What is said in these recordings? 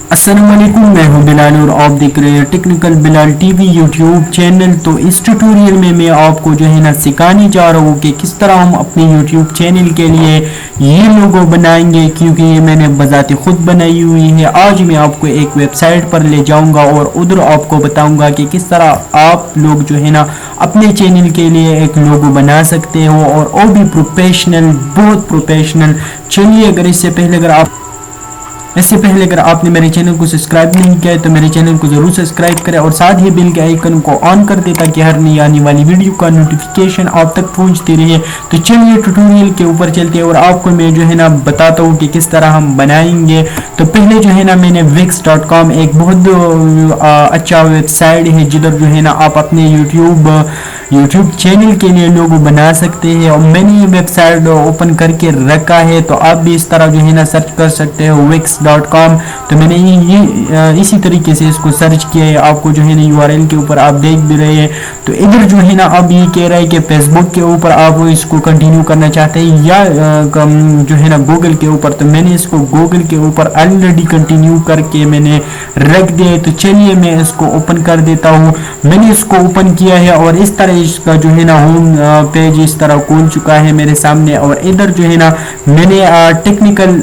अस्सलाम वालेकुम, मैं हूं बिलाल और आप देख रहे हैं technical Bilal TV YouTube channel. तो इस ट्यूटोरियल में मैं आपको जो है ना सिखाने जा रहा हूं कि किस तरह हम अपने यूट्यूब चैनल के लिए ये लोगो बनाएंगे, क्योंकि ये मैंने बजाते खुद बनाई हुई है। आज मैं आपको एक वेबसाइट पर ले जाऊंगा और उधर आपको बताऊंगा कि किस तरह आप लोग जो है ना अपने चैनल के लिए एक लोगो बना सकते हो, और वो भी प्रोफेशनल, बहुत प्रोफेशनल। चलिए, इससे पहले अगर आपने मेरे चैनल को सब्सक्राइब नहीं किया है तो मेरे चैनल को जरूर सब्सक्राइब करें और साथ ही बेल के आइकन को ऑन कर दे ताकि हर नई आने वाली वीडियो का नोटिफिकेशन आप तक पहुंचती रहे। तो चलिए ट्यूटोरियल के ऊपर चलते हैं और आपको मैं जो है ना बताता हूँ कि किस तरह हम बनाएंगे। तो पहले जो है ना मैंने wix.com एक बहुत अच्छा वेबसाइट है जिधर जो है ना आप अपने यूट्यूब चैनल के लिए लोगो बना सकते हैं, और मैंने ये वेबसाइट ओपन करके रखा है। तो आप भी इस तरह जो है ना सर्च कर सकते हो wix.com। तो मैंने ये इसी तरीके से इसको सर्च किया है, आपको जो है ना URL के ऊपर आप देख भी रहे हैं। तो इधर जो है ना अब ये कह रहा है कि फेसबुक के ऊपर आप इसको कंटिन्यू करना चाहते हैं या जो है ना गूगल के ऊपर। तो मैंने इसको गूगल के ऊपर ऑलरेडी कंटिन्यू करके मैंने रख दिया है। तो चलिए मैं इसको ओपन कर देता हूँ। मैंने इसको ओपन किया है और इस तरह इसका जो है ना होम पेज इस तरह खुल चुका है मेरे सामने, और इधर जो है ना मैंने टेक्निकल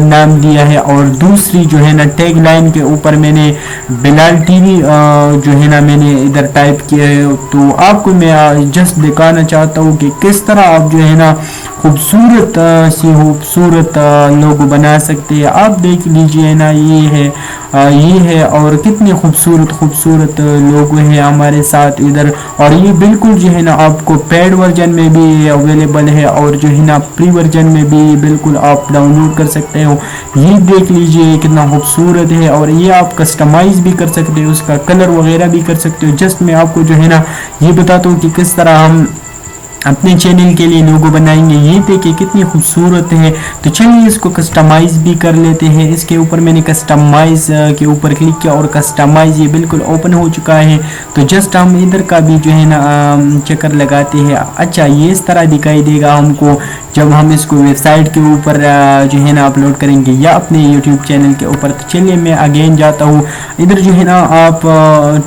नाम दिया है, और दूसरी जो है ना टैग लाइन के ऊपर मैंने बिलाल टीवी जो है ना मैंने इधर टाइप किया है। तो आपको मैं जस्ट दिखाना चाहता हूँ कि किस तरह आप जो है ना खूबसूरत खूबसूरत लोगो बना सकते हैं। आप देख लीजिए ना, ये है और कितने खूबसूरत लोगो है हमारे साथ इधर। और ये बिल्कुल जो है ना आपको पेड वर्जन में भी अवेलेबल है और जो है ना फ्री वर्जन में भी बिल्कुल आप डाउनलोड कर सकते हो। ये देख लीजिए कितना खूबसूरत है, और ये आप कस्टमाइज भी कर सकते हो, उसका कलर वगैरह भी कर सकते हो। जस्ट मैं आपको जो है ना ये बताता हूँ कि किस तरह हम अपने चैनल के लिए लोगो बनाएंगे। ये देखिए कितनी खूबसूरत है। तो चलिए इसको कस्टमाइज भी कर लेते हैं। इसके ऊपर मैंने कस्टमाइज के ऊपर क्लिक किया और कस्टमाइज ये बिल्कुल ओपन हो चुका है। तो जस्ट हम इधर का भी जो है ना चक्कर लगाते हैं। अच्छा, ये इस तरह दिखाई देगा हमको जब हम इसको वेबसाइट के ऊपर जो है ना अपलोड करेंगे या अपने यूट्यूब चैनल के ऊपर। तो चलिए मैं अगेन जाता हूँ। इधर जो है ना आप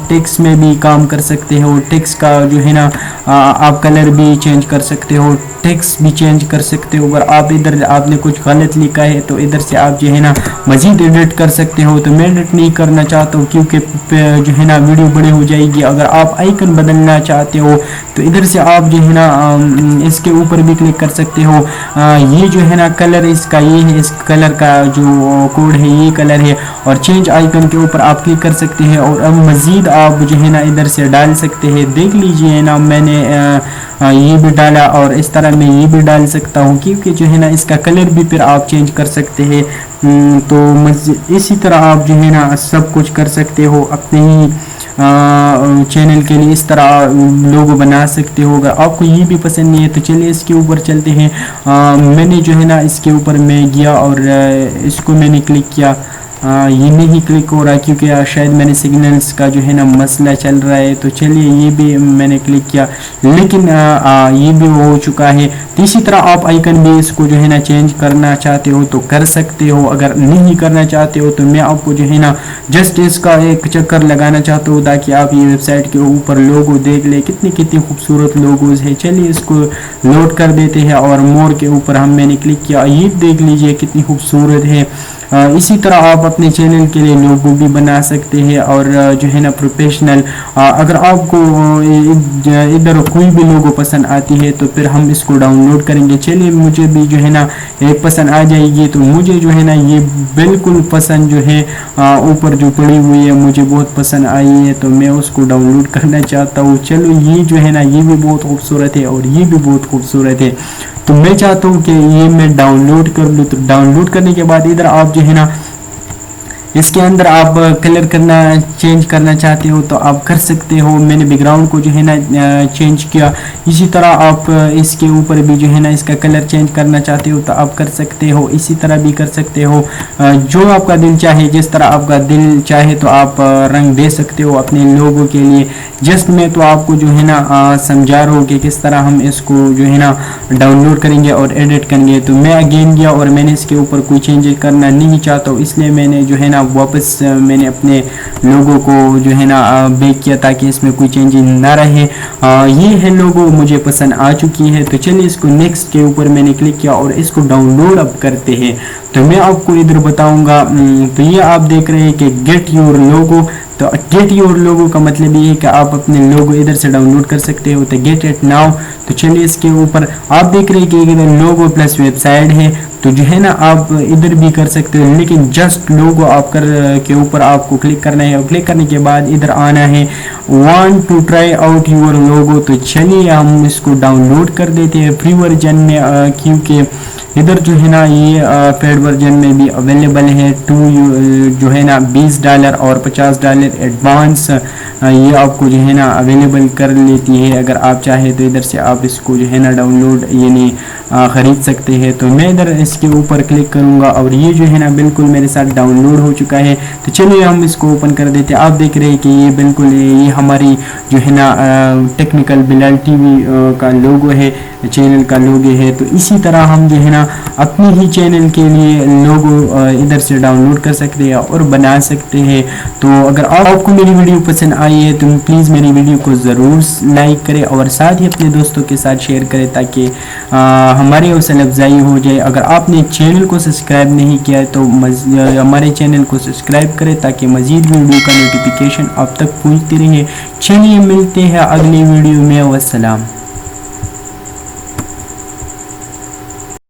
टेक्स्ट में भी काम कर सकते हो। टेक्स्ट का जो है ना आप कलर भी चेंज कर सकते हो, टेक्स्ट भी चेंज कर सकते हो। अगर आप इधर आपने कुछ गलत लिखा है तो इधर से आप जो है ना मज़ीद एडिट कर सकते हो। तो मैं एडिट नहीं करना चाहता हूँ क्योंकि जो है ना वीडियो बड़ी हो जाएगी। अगर आप आइकन बदलना चाहते हो तो इधर से आप जो है ना इसके ऊपर भी क्लिक कर सकते हो। ये जो है ना कलर इसका ये है, इस कलर का जो कोड है ये कलर है, और चेंज आइकन के ऊपर आप क्लिक कर सकते हैं और अब मज़ीद आप जो है ना इधर से डाल सकते हैं। देख लीजिए ना मैंने ये भी डाला और इस तरह मैं ये भी डाल सकता हूँ, क्योंकि जो है ना इसका कलर भी फिर आप चेंज कर सकते हैं। तो इसी तरह आप जो है ना सब कुछ कर सकते हो अपने ही चैनल के लिए। इस तरह लोगो बना सकते हो। अगर आपको ये भी पसंद नहीं है तो चलिए इसके ऊपर चलते हैं। मैंने जो है ना इसके ऊपर मैं गया और इसको मैंने क्लिक किया। ये नहीं क्लिक हो रहा क्योंकि शायद मैंने सिग्नल्स का जो है ना मसला चल रहा है। तो चलिए ये भी मैंने क्लिक किया, लेकिन ये भी हो चुका है। तो इसी तरह आप आइकन भी इसको जो है ना चेंज करना चाहते हो तो कर सकते हो। अगर नहीं करना चाहते हो तो मैं आपको जो है ना जस्ट इसका एक चक्कर लगाना चाहता हूँ ताकि आप ये वेबसाइट के ऊपर लोगो देख ले, कितनी खूबसूरत लोगोज है। चलिए इसको लोड कर देते हैं और मोर के ऊपर मैंने क्लिक किया। ये देख लीजिए कितनी खूबसूरत है। इसी तरह आप अपने चैनल के लिए लोगो भी बना सकते हैं और जो है ना प्रोफेशनल। अगर आपको इधर कोई भी लोगो पसंद आती है तो फिर हम इसको डाउनलोड करेंगे। चलिए मुझे भी जो है ना एक पसंद आ जाएगी। तो मुझे जो है ना ये बिल्कुल पसंद जो है ऊपर जो पड़ी हुई है मुझे बहुत पसंद आई है, तो मैं उसको डाउनलोड करना चाहता हूँ। चलो ये जो है ना ये भी बहुत खूबसूरत है और ये भी बहुत खूबसूरत है। तो मैं चाहता हूँ कि ये मैं डाउनलोड कर लूँ। तो डाउनलोड करने के बाद इधर आप जो है ना इसके अंदर आप कलर करना चेंज करना चाहते हो तो आप कर सकते हो। मैंने बैकग्राउंड को जो है ना चेंज किया। इसी तरह आप इसके ऊपर भी जो है ना इसका कलर चेंज करना चाहते हो तो आप कर सकते हो। इसी तरह भी कर सकते हो, जो आपका दिल चाहे, जिस तरह आपका दिल चाहे तो आप रंग दे सकते हो अपने लोगों के लिए। जस्ट मैं तो आपको जो है ना समझा रहा हूँ कि किस तरह हम इसको जो है ना डाउनलोड करेंगे और एडिट करेंगे। तो मैं अगेन गया और मैंने इसके ऊपर कोई चेंज करना नहीं चाहता हूँ, इसलिए मैंने जो है ना واپس मैंने अपने लोगों को जो है ना बेक किया ताकि इसमें कोई चेंजिंग ना रहे। ये है लोगो, मुझे पसंद आ चुकी है। तो चलिए इसको नेक्स्ट के ऊपर मैंने क्लिक किया और इसको डाउनलोड अब करते हैं। तो मैं आपको इधर बताऊंगा। तो ये आप देख रहे हैं कि गेट योर लोगो। तो गेट योर लोगो का मतलब ये है कि आप अपने लोगो इधर से डाउनलोड कर सकते हो। तो गेट इट नाउ। तो चलिए इसके ऊपर आप देख रहे हैं कि इधर लोगो प्लस वेबसाइट है। तो जो है ना आप इधर भी कर सकते हो, लेकिन जस्ट लोगो आप कर के ऊपर आपको क्लिक करना है और क्लिक करने के बाद इधर आना है want to try out your logo. तो चलिए हम इसको डाउनलोड कर देते हैं फ्री वर्जन में, क्योंकि इधर जो है ना ये पेड वर्जन में भी अवेलेबल है। जो है ना $20 और $50 एडवांस ये आपको जो है ना अवेलेबल कर लेती है। अगर आप चाहे तो इधर से आप इसको जो है ना डाउनलोड यानी ख़रीद सकते हैं। तो मैं इधर इसके ऊपर क्लिक करूँगा और ये जो है ना बिल्कुल मेरे साथ डाउनलोड हो चुका है। तो चलिए हम इसको ओपन कर देते हैं। आप देख रहे हैं कि ये बिल्कुल ये हमारी जो है ना टेक्निकल बिलाल टीवी का लोगो है, चैनल का लोगो है। तो इसी तरह हम जो है ना अपनी ही चैनल के लिए लोगो इधर से डाउनलोड कर सकते हैं और बना सकते हैं। तो अगर आपको मेरी वीडियो पसंद आई है तो प्लीज़ मेरी वीडियो को ज़रूर लाइक करें और साथ ही अपने दोस्तों के साथ शेयर करें ताकि हमारी हौसला अफजाई हो जाए। अगर आपने चैनल को सब्सक्राइब नहीं किया है तो हमारे चैनल को सब्सक्राइब करें ताकि मज़ीद वीडियो का नोटिफिकेशन आप तक पहुँचती रहे। चलिए मिलते हैं अगली वीडियो में। वस्सलाम।